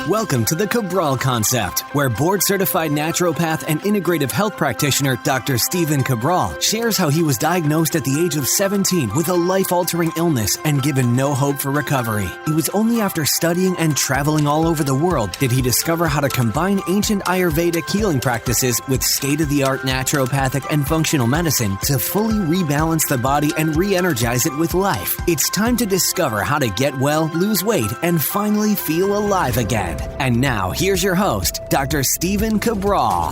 Welcome to the Cabral Concept, where board-certified naturopath and integrative health practitioner Dr. Stephen Cabral shares how he was diagnosed at the age of 17 with a life-altering illness and given no hope for recovery. It was only after studying and traveling all over the world did he discover how to combine ancient Ayurvedic healing practices with state-of-the-art naturopathic and functional medicine to fully rebalance the body and re-energize it with life. It's time to discover how to get well, lose weight, and finally feel alive again. And now, here's your host, Dr. Stephen Cabral.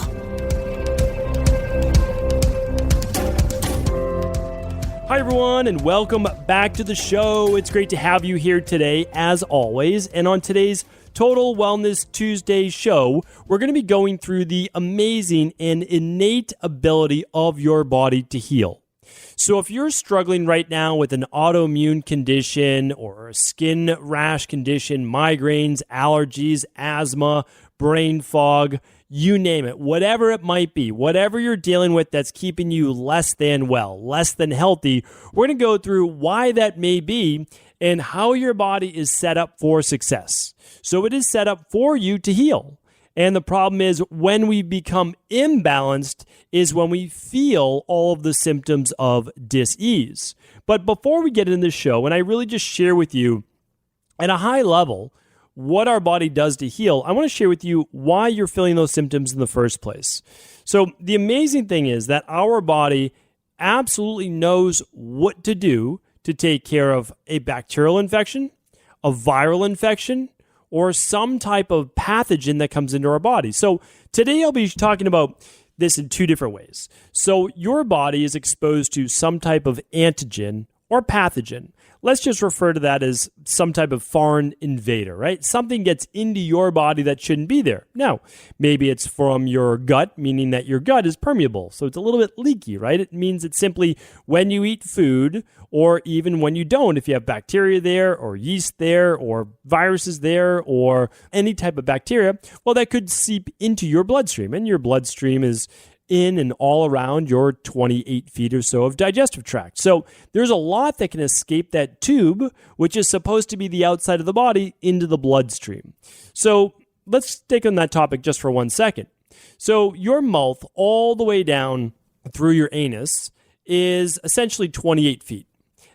Hi, everyone, and welcome back to the show. It's great to have you here today, as always. And on today's Total Wellness Tuesday show, we're going to be going through the amazing and innate ability of your body to heal. So if you're struggling right now with an autoimmune condition or a skin rash condition, migraines, allergies, asthma, brain fog, you name it, whatever it might be, whatever you're dealing with that's keeping you less than well, less than healthy, we're going to go through why that may be and how your body is set up for success. So it is set up for you to heal. And the problem is when we become imbalanced is when we feel all of the symptoms of dis-ease. But before we get into the show, and I really just share with you at a high level what our body does to heal, I want to share with you why you're feeling those symptoms in the first place. So the amazing thing is that our body absolutely knows what to do to take care of a bacterial infection, a viral infection, or some type of pathogen that comes into our body. So today I'll be talking about this in two different ways. So your body is exposed to some type of antigen or pathogen. Let's just refer to that as some type of foreign invader, right? Something gets into your body that shouldn't be there. Now, maybe it's from your gut, meaning that your gut is permeable. So it's a little bit leaky, right? It means it's simply when you eat food or even when you don't, if you have bacteria there or yeast there or viruses there or any type of bacteria, well, that could seep into your bloodstream. And your bloodstream is in and all around your 28 feet or so of digestive tract. So there's a lot that can escape that tube, which is supposed to be the outside of the body, into the bloodstream. So let's stick on that topic just for 1 second. So your mouth all the way down through your anus is essentially 28 feet.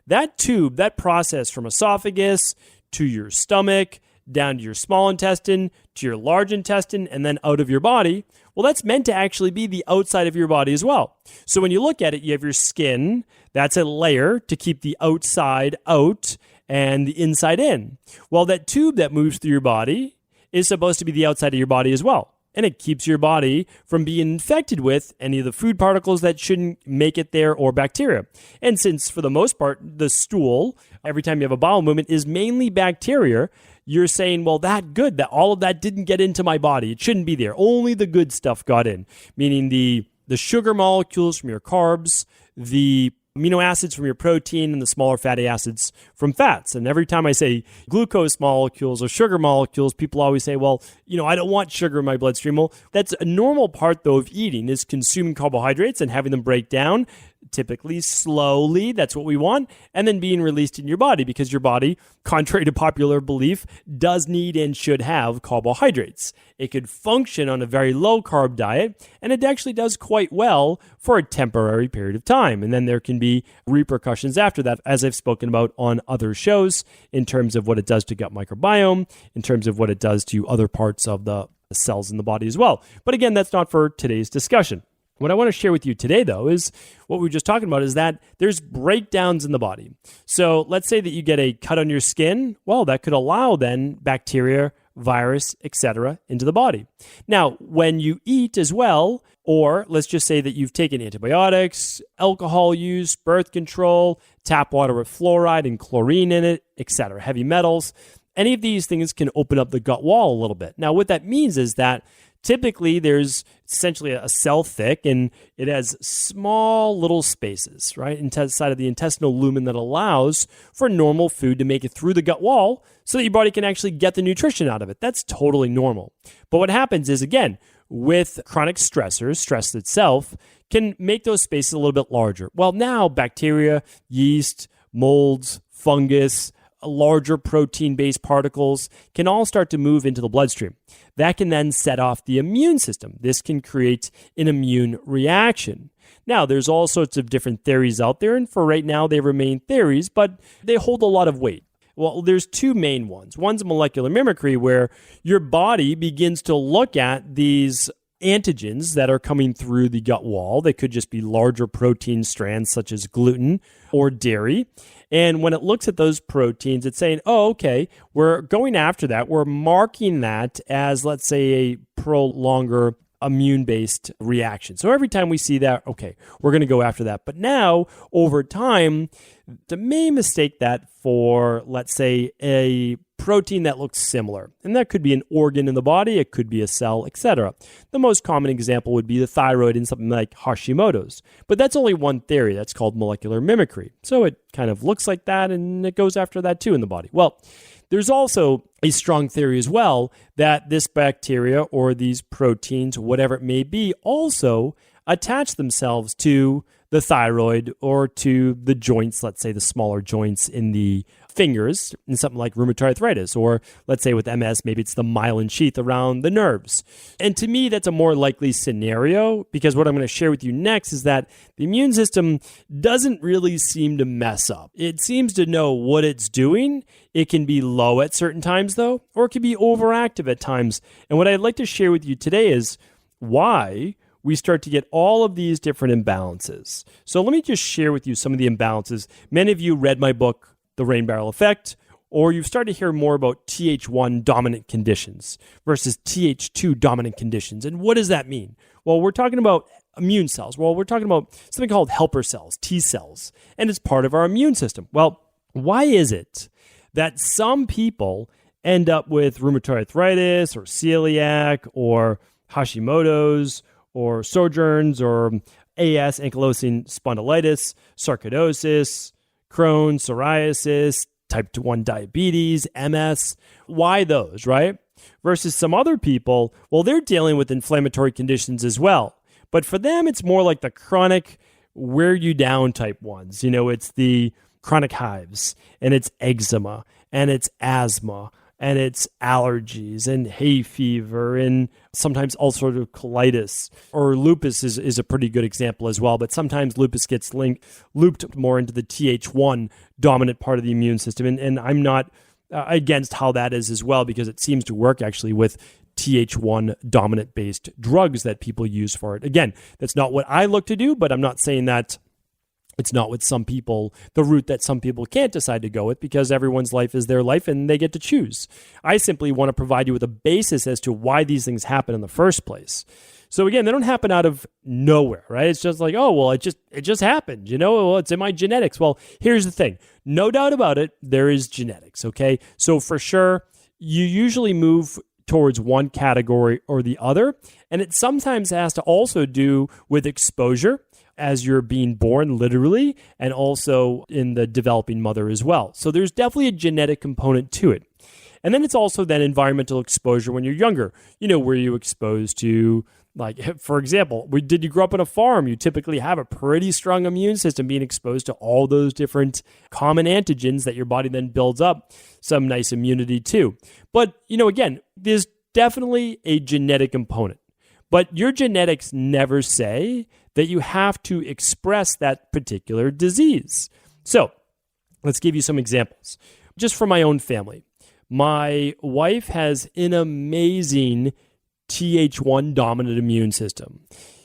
That tube, that process from esophagus to your stomach, down to your small intestine, to your large intestine, and then out of your body, well, that's meant to actually be the outside of your body as well. So when you look at it, you have your skin. That's a layer to keep the outside out and the inside in. Well, that tube that moves through your body is supposed to be the outside of your body as well. And it keeps your body from being infected with any of the food particles that shouldn't make it there or bacteria. And since, for the most part, the stool, every time you have a bowel movement, is mainly bacteria, you're saying, well, that all of that didn't get into my body. It shouldn't be there. Only the good stuff got in, meaning the sugar molecules from your carbs, the amino acids from your protein, and the smaller fatty acids from fats. And every time I say glucose molecules or sugar molecules, people always say, well, I don't want sugar in my bloodstream. Well, that's a normal part, though, of eating is consuming carbohydrates and having them break down, typically slowly. That's what we want. And then being released in your body because your body, contrary to popular belief, does need and should have carbohydrates. It could function on a very low carb diet, and it actually does quite well for a temporary period of time. And then there can be repercussions after that, as I've spoken about on other shows, in terms of what it does to gut microbiome, in terms of what it does to other parts of the cells in the body as well. But again, that's not for today's discussion. What I want to share with you today, though, is what we were just talking about is that there's breakdowns in the body. So let's say that you get a cut on your skin. Well, that could allow then bacteria, virus, etc. into the body. Now, when you eat as well, or let's just say that you've taken antibiotics, alcohol use, birth control, tap water with fluoride and chlorine in it, etc., heavy metals, any of these things can open up the gut wall a little bit. Now, what that means is that typically, there's essentially a cell thick, and it has small little spaces, right, inside of the intestinal lumen that allows for normal food to make it through the gut wall so that your body can actually get the nutrition out of it. That's totally normal. But what happens is, again, with chronic stressors, stress itself can make those spaces a little bit larger. Well, now bacteria, yeast, molds, fungus, larger protein-based particles can all start to move into the bloodstream. That can then set off the immune system. This can create an immune reaction. Now, there's all sorts of different theories out there, and for right now, they remain theories, but they hold a lot of weight. Well, there's two main ones. One's molecular mimicry, where your body begins to look at these antigens that are coming through the gut wall. They could just be larger protein strands such as gluten or dairy. And when it looks at those proteins, it's saying, oh, okay, we're going after that. We're marking that as, let's say, a prolonger immune-based reaction. So every time we see that, okay, we're going to go after that. But now, over time, they may mistake that for, let's say, a protein that looks similar. And that could be an organ in the body, it could be a cell, etc. The most common example would be the thyroid in something like Hashimoto's. But that's only one theory. That's called molecular mimicry. So it kind of looks like that, and it goes after that too in the body. Well, there's also a strong theory as well that this bacteria or these proteins, whatever it may be, also attach themselves to the thyroid or to the joints, let's say the smaller joints in the fingers in something like rheumatoid arthritis, or let's say with MS, maybe it's the myelin sheath around the nerves. And to me, that's a more likely scenario, because what I'm going to share with you next is that the immune system doesn't really seem to mess up. It seems to know what it's doing. It can be low at certain times, though, or it can be overactive at times. And what I'd like to share with you today is why we start to get all of these different imbalances. So let me just share with you some of the imbalances. Many of you read my book, The Rain Barrel Effect, or you've started to hear more about Th1 dominant conditions versus Th2 dominant conditions. And what does that mean? Well, we're talking about immune cells. Well, we're talking about something called helper cells, T cells, and it's part of our immune system. Well, why is it that some people end up with rheumatoid arthritis or celiac or Hashimoto's or Sjögren's or AS, ankylosing spondylitis, sarcoidosis, Crohn's, psoriasis, type 1 diabetes, MS. Why those, right? Versus some other people, well, they're dealing with inflammatory conditions as well. But for them, it's more like the chronic wear you down type ones. You know, it's the chronic hives, and it's eczema, and it's asthma, and it's allergies and hay fever and sometimes ulcerative colitis, or lupus is a pretty good example as well. But sometimes lupus gets looped more into the Th1 dominant part of the immune system. And I'm not against how that is as well, because it seems to work actually with Th1 dominant based drugs that people use for it. Again, that's not what I look to do, but I'm not saying that it's not with some people, the route that some people can't decide to go with, because everyone's life is their life and they get to choose. I simply want to provide you with a basis as to why these things happen in the first place. So again, they don't happen out of nowhere, right? It's just like, oh, well, it just happened, you know, well, it's in my genetics. Well, here's the thing. No doubt about it, there is genetics, okay? So for sure, you usually move towards one category or the other, and it sometimes has to also do with exposure as you're being born, literally, and also in the developing mother as well. So there's definitely a genetic component to it. And then it's also then environmental exposure when you're younger. You know, were you exposed to, like, for example, did you grow up on a farm? You typically have a pretty strong immune system, being exposed to all those different common antigens that your body then builds up some nice immunity to. But, you know, again, there's definitely a genetic component. But your genetics never say that you have to express that particular disease. So let's give you some examples. Just from my own family. My wife has an amazing Th1 dominant immune system.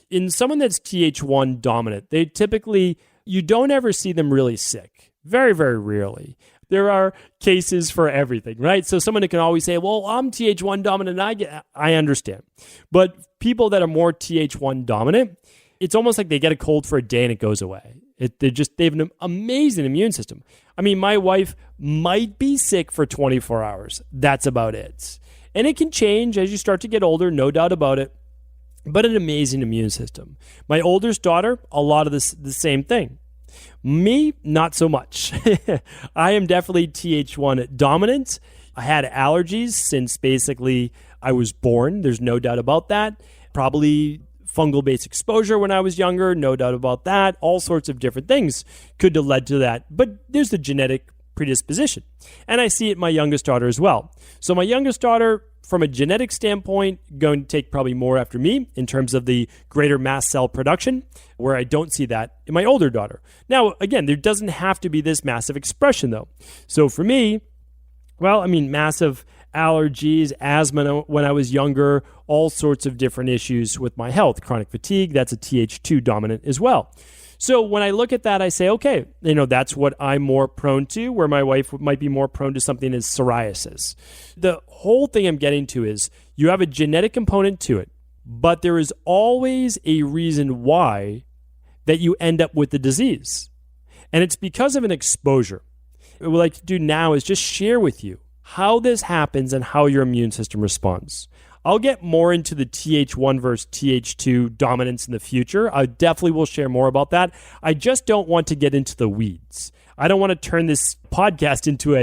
In someone that's Th1 dominant, they typically, you don't ever see them really sick. Very, very rarely. There are cases for everything, right? So someone that can always say, well, I'm Th1 dominant, and I understand. But people that are more Th1 dominant, it's almost like they get a cold for a day and it goes away. They have an amazing immune system. I mean, my wife might be sick for 24 hours. That's about it. And it can change as you start to get older, no doubt about it. But an amazing immune system. My oldest daughter, a lot of the same thing. Me, not so much. I am definitely Th1 dominant. I had allergies since basically I was born. There's no doubt about that. Probably fungal-based exposure when I was younger, no doubt about that. All sorts of different things could have led to that. But there's the genetic predisposition. And I see it in my youngest daughter as well. So my youngest daughter, from a genetic standpoint, going to take probably more after me in terms of the greater mast cell production, where I don't see that in my older daughter. Now, again, there doesn't have to be this massive expression though. So for me, massive allergies, asthma when I was younger, all sorts of different issues with my health. Chronic fatigue, that's a Th2 dominant as well. So when I look at that, I say, okay, that's what I'm more prone to, where my wife might be more prone to something as psoriasis. The whole thing I'm getting to is you have a genetic component to it, but there is always a reason why that you end up with the disease. And it's because of an exposure. What we'd like to do now is just share with you how this happens and how your immune system responds. I'll get more into the Th1 versus Th2 dominance in the future. I definitely will share more about that. I just don't want to get into the weeds. I don't want to turn this podcast into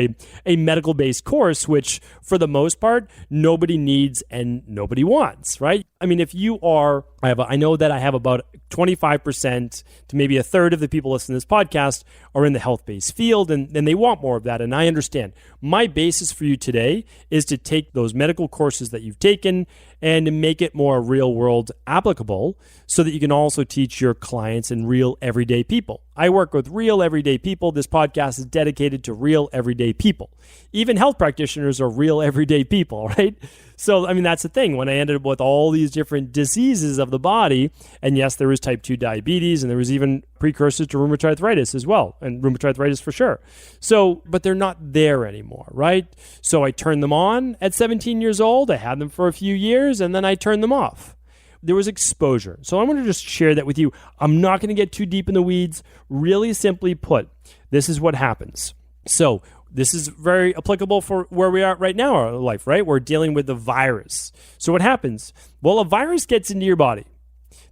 a medical-based course, which for the most part, nobody needs and nobody wants, right? I mean, if you are, I know that I have about 25% to maybe a third of the people listening to this podcast are in the health-based field, and they want more of that, and I understand. My basis for you today is to take those medical courses that you've taken and to make it more real-world applicable so that you can also teach your clients and real everyday people. I work with real everyday people. This podcast is dedicated to real everyday people. Even health practitioners are real everyday people, right? So, that's the thing. When I ended up with all these different diseases of the body, and yes, there was type 2 diabetes, and there was even precursors to rheumatoid arthritis as well, and rheumatoid arthritis for sure. So, but they're not there anymore, right? So I turned them on at 17 years old. I had them for a few years, and then I turned them off. There was exposure. So I want to just share that with you. I'm not going to get too deep in the weeds. Really simply put, this is what happens. So this is very applicable for where we are right now in our life, right? We're dealing with the virus. So what happens? Well, a virus gets into your body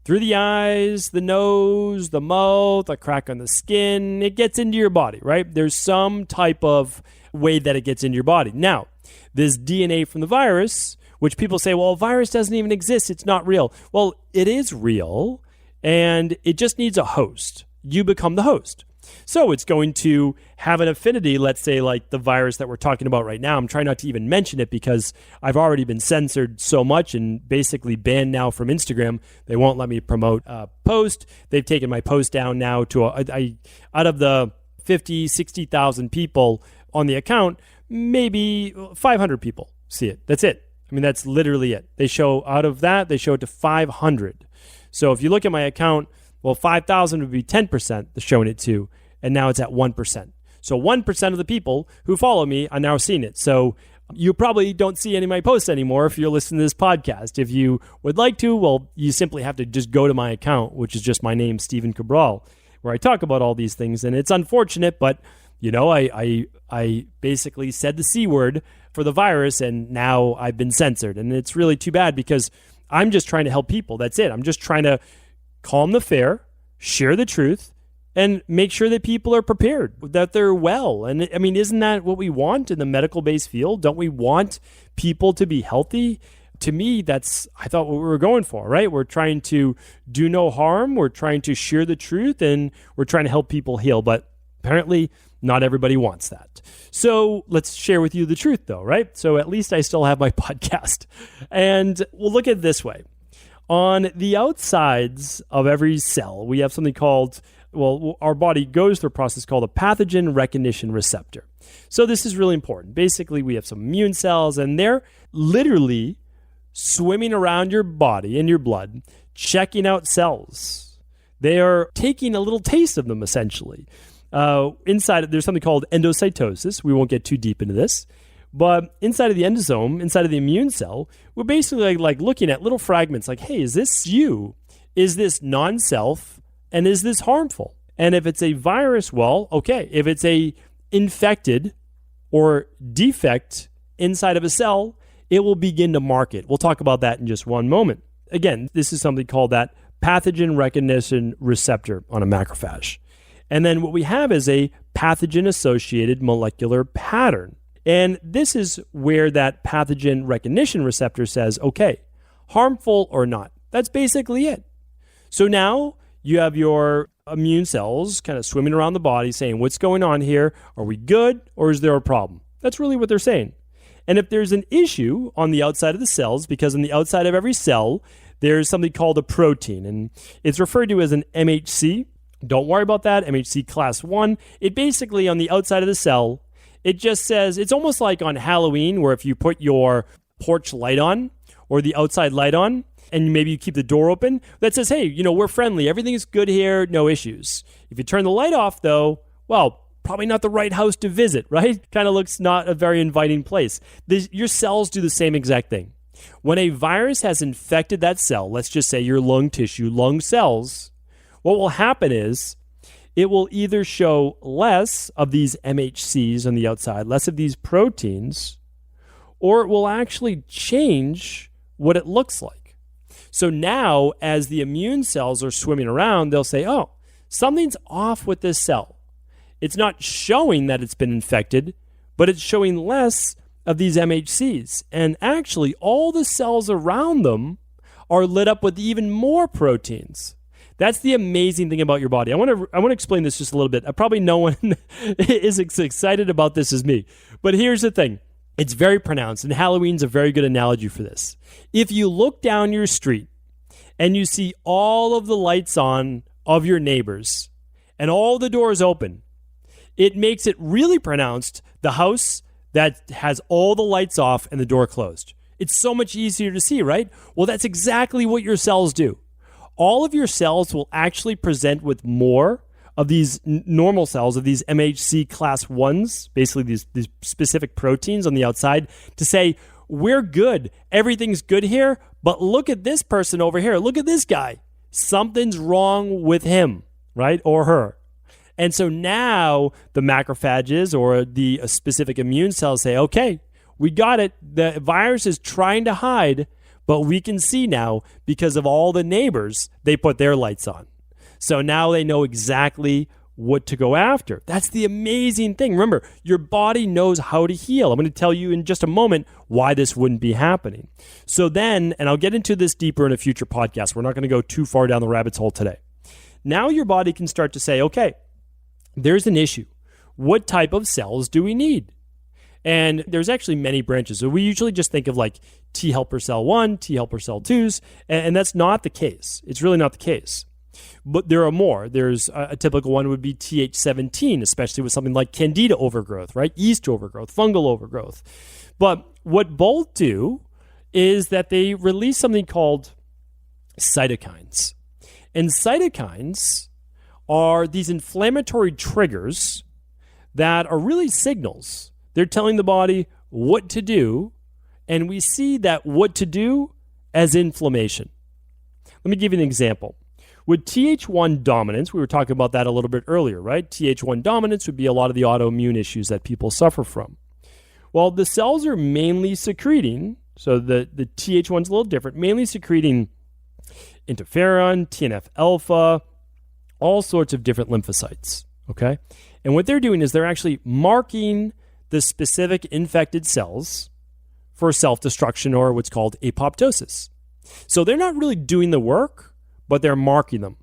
through the eyes, the nose, the mouth, a crack on the skin. It gets into your body, right? There's some type of way that it gets into your body. Now, this DNA from the virus, which people say, well, a virus doesn't even exist. It's not real. Well, it is real, and it just needs a host. You become the host. So it's going to have an affinity, let's say like the virus that we're talking about right now. I'm trying not to even mention it because I've already been censored so much and basically banned now from Instagram. They won't let me promote a post. They've taken my post down now to, out of the 50, 60,000 people on the account, maybe 500 people see it. That's it. That's literally it. They show out of that, they show it to 500. So if you look at my account, well, 5,000 would be 10% they're showing it to, and now it's at 1%. So 1% of the people who follow me are now seeing it. So you probably don't see any of my posts anymore if you're listening to this podcast. If you would like to, well, you simply have to just go to my account, which is just my name, Stephen Cabral, where I talk about all these things. And it's unfortunate, but I basically said the C word for the virus, and now I've been censored. And it's really too bad because I'm just trying to help people. That's it. I'm just trying to calm the fear, share the truth, and make sure that people are prepared, that they're well. And isn't that what we want in the medical-based field? Don't we want people to be healthy? To me, that's, I thought, what we were going for, right? We're trying to do no harm. We're trying to share the truth, and we're trying to help people heal. But apparently, not everybody wants that. So let's share with you the truth, though, right? So at least I still have my podcast. And we'll look at it this way. On the outsides of every cell, we have something called, our body goes through a process called a pathogen recognition receptor. So this is really important. Basically, we have some immune cells, and they're literally swimming around your body and your blood, checking out cells. They are taking a little taste of them, essentially. Inside, there's something called endocytosis. We won't get too deep into this. But inside of the endosome, inside of the immune cell, we're basically like looking at little fragments like, hey, is this you? Is this non-self? And is this harmful? And if it's a virus, well, okay. If it's a infected or defect inside of a cell, it will begin to mark it. We'll talk about that in just one moment. Again, this is something called that pathogen recognition receptor on a macrophage. And then what we have is a pathogen-associated molecular pattern. And this is where that pathogen recognition receptor says, okay, harmful or not. That's basically it. So now you have your immune cells kind of swimming around the body saying, what's going on here? Are we good or is there a problem? That's really what they're saying. And if there's an issue on the outside of the cells, because on the outside of every cell, there's something called a protein, and it's referred to as an MHC. Don't worry about that, MHC class 1. It basically, on the outside of the cell, it just says, it's almost like on Halloween, where if you put your porch light on or the outside light on, and maybe you keep the door open, that says, hey, we're friendly. Everything is good here. No issues. If you turn the light off, though, well, probably not the right house to visit, right? Kind of looks not a very inviting place. Your cells do the same exact thing. When a virus has infected that cell, let's just say your lung tissue, lung cells, what will happen is it will either show less of these MHCs on the outside, less of these proteins, or it will actually change what it looks like. So now, as the immune cells are swimming around, they'll say, oh, something's off with this cell. It's not showing that it's been infected, but it's showing less of these MHCs. And actually, all the cells around them are lit up with even more proteins. That's the amazing thing about your body. I want to explain this just a little bit. Probably no one is as excited about this as me. But here's the thing. It's very pronounced, and Halloween's a very good analogy for this. If you look down your street and you see all of the lights on of your neighbors and all the doors open, it makes it really pronounced the house that has all the lights off and the door closed. It's so much easier to see, right? Well, that's exactly what your cells do. All of your cells will actually present with more of these normal cells, of these MHC class 1s, basically these specific proteins on the outside, to say, we're good. Everything's good here, but look at this person over here. Look at this guy. Something's wrong with him, right? Or her. And so now the macrophages or the specific immune cells say, okay, we got it. The virus is trying to hide, but we can see now because of all the neighbors, they put their lights on. So now they know exactly what to go after. That's the amazing thing. Remember, your body knows how to heal. I'm going to tell you in just a moment why this wouldn't be happening. So then, and I'll get into this deeper in a future podcast. We're not going to go too far down the rabbit's hole today. Now your body can start to say, okay, there's an issue. What type of cells do we need? And there's actually many branches. So we usually just think of like T helper cell 1, T helper cell 2s, and that's not the case. It's really not the case. But there are more. There's a typical one would be Th17, especially with something like candida overgrowth, right? Yeast overgrowth, fungal overgrowth. But what both do is that they release something called cytokines. And cytokines are these inflammatory triggers that are really signals. They're telling the body what to do, and we see that what to do as inflammation. Let me give you an example. With Th1 dominance, we were talking about that a little bit earlier, right? Th1 dominance would be a lot of the autoimmune issues that people suffer from. Well, the cells are mainly secreting, so the Th1's a little different, mainly secreting interferon, TNF-alpha, all sorts of different lymphocytes, okay? And what they're doing is they're actually marking the specific infected cells for self-destruction or what's called apoptosis. So they're not really doing the work, but they're marking them.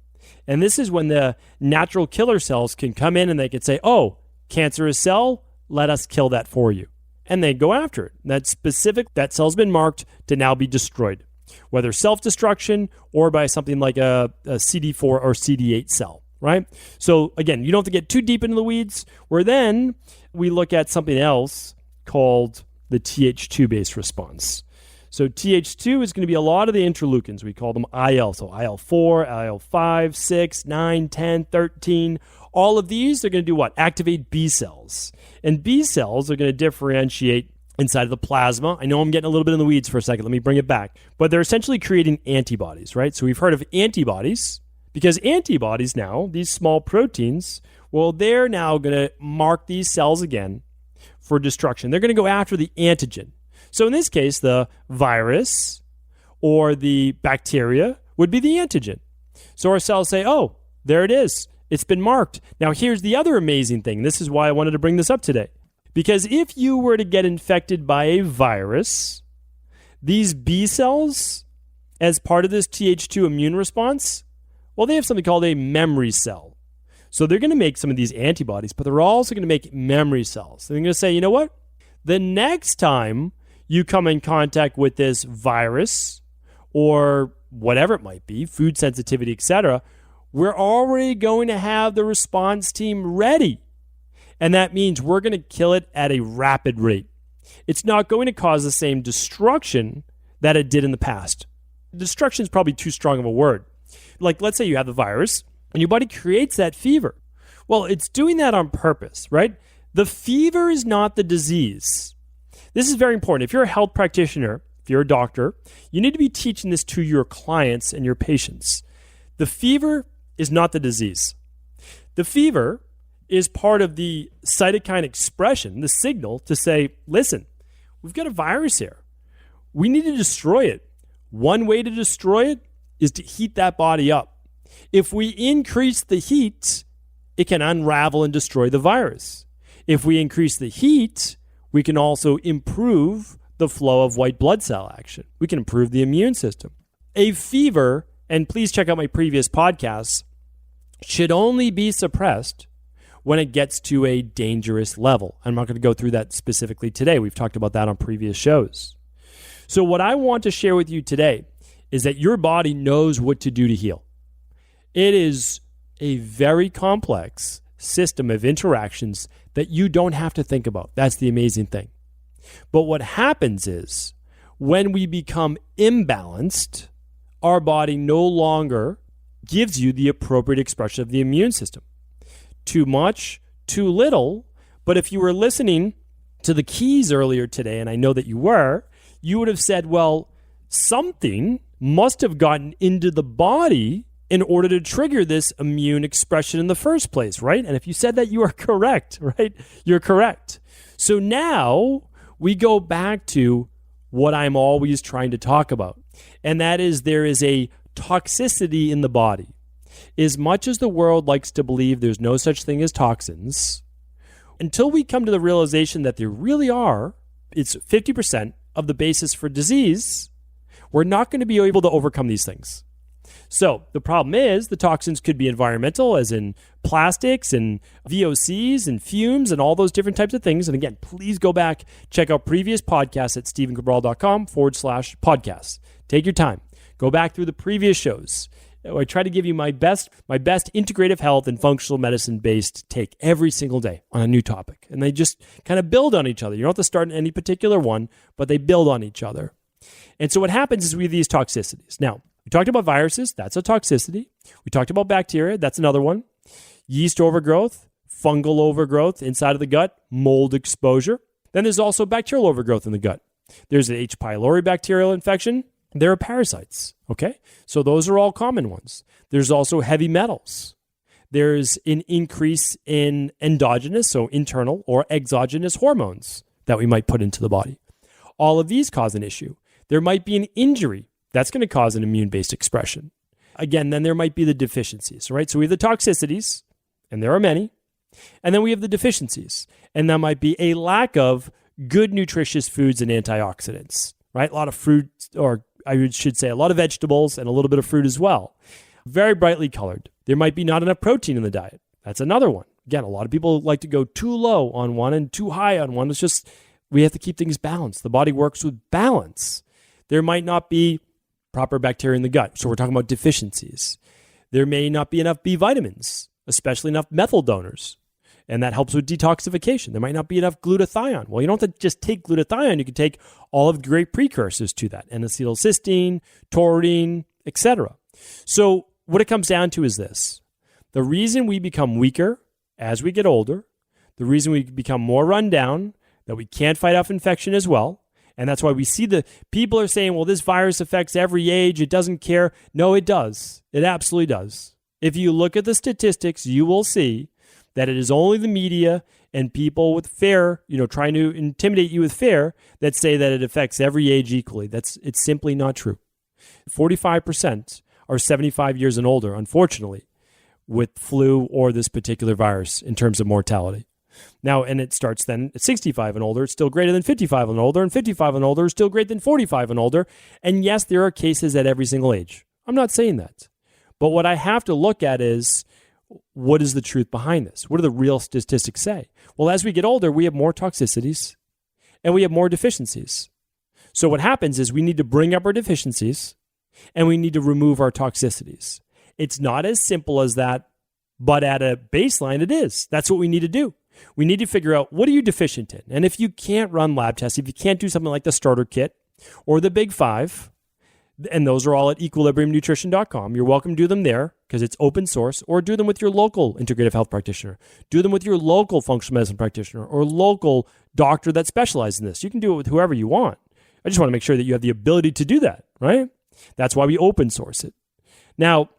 And this is when the natural killer cells can come in and they can say, oh, cancerous cell, let us kill that for you. And they go after it. That cell's been marked to now be destroyed, whether self-destruction or by something like a CD4 or CD8 cell, right? So again, you don't have to get too deep into the weeds, where then we look at something else called the Th2-based response. So Th2 is going to be a lot of the interleukins. We call them IL. So IL-4, IL-5, 6, 9, 10, 13. All of these are going to do what? Activate B cells. And B cells are going to differentiate inside of the plasma. I know I'm getting a little bit in the weeds for a second. Let me bring it back. But they're essentially creating antibodies, right? So we've heard of antibodies because antibodies now, these small proteins, well, they're now going to mark these cells again for destruction. They're going to go after the antigen. So in this case, the virus or the bacteria would be the antigen. So our cells say, oh, there it is. It's been marked. Now here's the other amazing thing. This is why I wanted to bring this up today. Because if you were to get infected by a virus, these B cells, as part of this Th2 immune response, well, they have something called a memory cell. So they're going to make some of these antibodies, but they're also going to make memory cells. They're going to say, you know what? The next time you come in contact with this virus or whatever it might be, food sensitivity, etc., we're already going to have the response team ready. And that means we're going to kill it at a rapid rate. It's not going to cause the same destruction that it did in the past. Destruction is probably too strong of a word. Like, let's say you have the virus and your body creates that fever. Well, it's doing that on purpose, right? The fever is not the disease. This is very important. If you're a health practitioner, if you're a doctor, you need to be teaching this to your clients and your patients. The fever is not the disease. The fever is part of the cytokine expression, the signal to say, listen, we've got a virus here. We need to destroy it. One way to destroy it is to heat that body up. If we increase the heat, it can unravel and destroy the virus. If we increase the heat, we can also improve the flow of white blood cell action. We can improve the immune system. A fever, and please check out my previous podcasts, should only be suppressed when it gets to a dangerous level. I'm not going to go through that specifically today. We've talked about that on previous shows. So what I want to share with you today is that your body knows what to do to heal. It is a very complex system of interactions that you don't have to think about. That's the amazing thing. But what happens is when we become imbalanced, our body no longer gives you the appropriate expression of the immune system. Too much, too little. But if you were listening to the keys earlier today, and I know that you were, you would have said, well, something must have gotten into the body in order to trigger this immune expression in the first place, right? And if you said that, you are correct, right? You're correct. So now we go back to what I'm always trying to talk about, and that is there is a toxicity in the body. As much as the world likes to believe there's no such thing as toxins, until we come to the realization that there really are, it's 50% of the basis for disease, we're not going to be able to overcome these things. So the problem is the toxins could be environmental, as in plastics and VOCs and fumes and all those different types of things. And again, please go back, check out previous podcasts at stephencabral.com/podcasts. Take your time. Go back through the previous shows. I try to give you my best integrative health and functional medicine based take every single day on a new topic. And they just kind of build on each other. You don't have to start in any particular one, but they build on each other. And so what happens is we have these toxicities. Now, we talked about viruses. That's a toxicity. We talked about bacteria. That's another one. Yeast overgrowth, fungal overgrowth inside of the gut, mold exposure. Then there's also bacterial overgrowth in the gut. There's an H. pylori bacterial infection. There are parasites, okay? So those are all common ones. There's also heavy metals. There's an increase in endogenous, so internal, or exogenous hormones that we might put into the body. All of these cause an issue. There might be an injury. That's going to cause an immune-based expression. Again, then there might be the deficiencies, right? So we have the toxicities, and there are many. And then we have the deficiencies. And that might be a lack of good, nutritious foods and antioxidants, right? A lot of fruit, or I should say a lot of vegetables and a little bit of fruit as well. Very brightly colored. There might be not enough protein in the diet. That's another one. Again, a lot of people like to go too low on one and too high on one. It's just, we have to keep things balanced. The body works with balance. There might not be proper bacteria in the gut. So we're talking about deficiencies. There may not be enough B vitamins, especially enough methyl donors. And that helps with detoxification. There might not be enough glutathione. Well, you don't have to just take glutathione. You can take all of the great precursors to that. N-acetylcysteine, taurine, etc. So what it comes down to is this. The reason we become weaker as we get older, the reason we become more run down, that we can't fight off infection as well, and that's why we see the people are saying, well, this virus affects every age. It doesn't care. No, it does. It absolutely does. If you look at the statistics, you will see that it is only the media and people with fear, trying to intimidate you with fear, that say that it affects every age equally. It's simply not true. 45% are 75 years and older, unfortunately, with flu or this particular virus in terms of mortality. Now, and it starts then at 65 and older, it's still greater than 55 and older, and 55 and older is still greater than 45 and older. And yes, there are cases at every single age. I'm not saying that. But what I have to look at is, what is the truth behind this? What do the real statistics say? Well, as we get older, we have more toxicities and we have more deficiencies. So what happens is we need to bring up our deficiencies and we need to remove our toxicities. It's not as simple as that, but at a baseline, it is. That's what we need to do. We need to figure out, what are you deficient in? And if you can't run lab tests, if you can't do something like the starter kit or the Big Five, and those are all at equilibriumnutrition.com, you're welcome to do them there because it's open source, or do them with your local integrative health practitioner. Do them with your local functional medicine practitioner or local doctor that specializes in this. You can do it with whoever you want. I just want to make sure that you have the ability to do that, right? That's why we open source it. Now,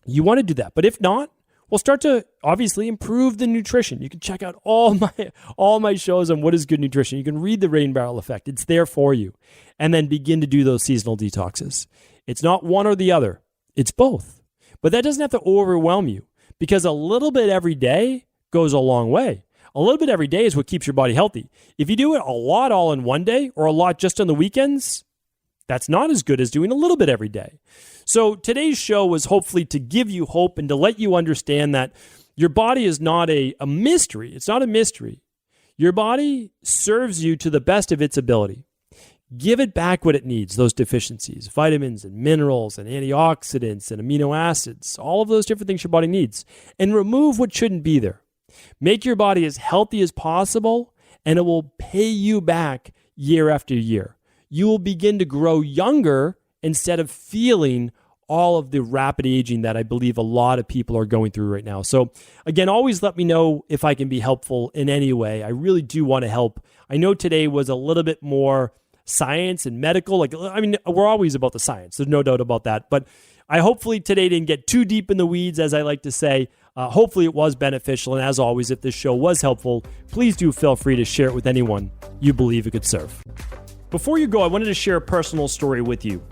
you want to do that, but if not, we'll start to obviously improve the nutrition. You can check out all my shows on what is good nutrition. You can read the Rain Barrel Effect. It's there for you. And then begin to do those seasonal detoxes. It's not one or the other. It's both. But that doesn't have to overwhelm you, because a little bit every day goes a long way. A little bit every day is what keeps your body healthy. If you do it a lot all in one day or a lot just on the weekends, that's not as good as doing a little bit every day. So today's show was hopefully to give you hope and to let you understand that your body is not a mystery. It's not a mystery. Your body serves you to the best of its ability. Give it back what it needs, those deficiencies, vitamins and minerals and antioxidants and amino acids, all of those different things your body needs, and remove what shouldn't be there. Make your body as healthy as possible, and it will pay you back year after year. You will begin to grow younger instead of feeling all of the rapid aging that I believe a lot of people are going through right now. So again, always let me know if I can be helpful in any way. I really do want to help. I know today was a little bit more science and medical. We're always about the science. There's no doubt about that. But I hopefully today didn't get too deep in the weeds, as I like to say. Hopefully it was beneficial. And as always, if this show was helpful, please do feel free to share it with anyone you believe it could serve. Before you go, I wanted to share a personal story with you.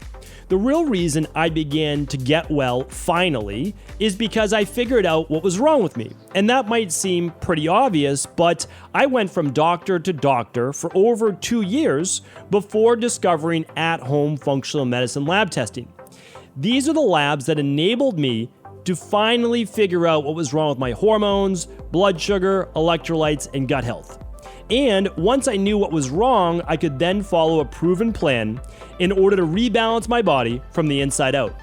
The real reason I began to get well finally is because I figured out what was wrong with me. And that might seem pretty obvious, but I went from doctor to doctor for over 2 years before discovering at-home functional medicine lab testing. These are the labs that enabled me to finally figure out what was wrong with my hormones, blood sugar, electrolytes, and gut health. And once I knew what was wrong, I could then follow a proven plan in order to rebalance my body from the inside out.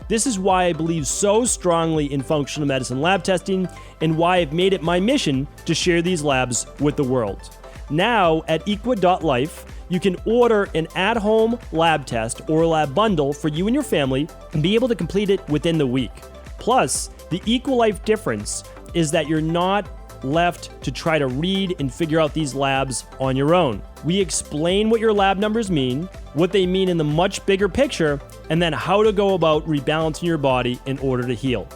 This is why I believe so strongly in functional medicine lab testing, and why I've made it my mission to share these labs with the world. Now at equa.life, you can order an at-home lab test or lab bundle for you and your family and be able to complete it within the week. Plus, the EquaLife difference is that you're not left to try to read and figure out these labs on your own. We explain what your lab numbers mean, what they mean in the much bigger picture, and then how to go about rebalancing your body in order to heal.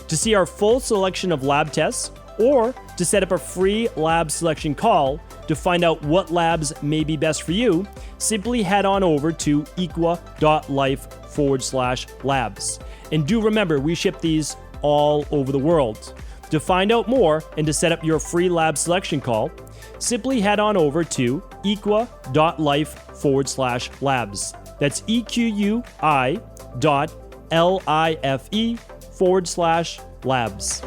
To see our full selection of lab tests, or to set up a free lab selection call to find out what labs may be best for you, simply head on over to equa.life/labs. And do remember, we ship these all over the world. To find out more and to set up your free lab selection call, simply head on over to equa.life/labs. That's EQUI.LIFE/labs.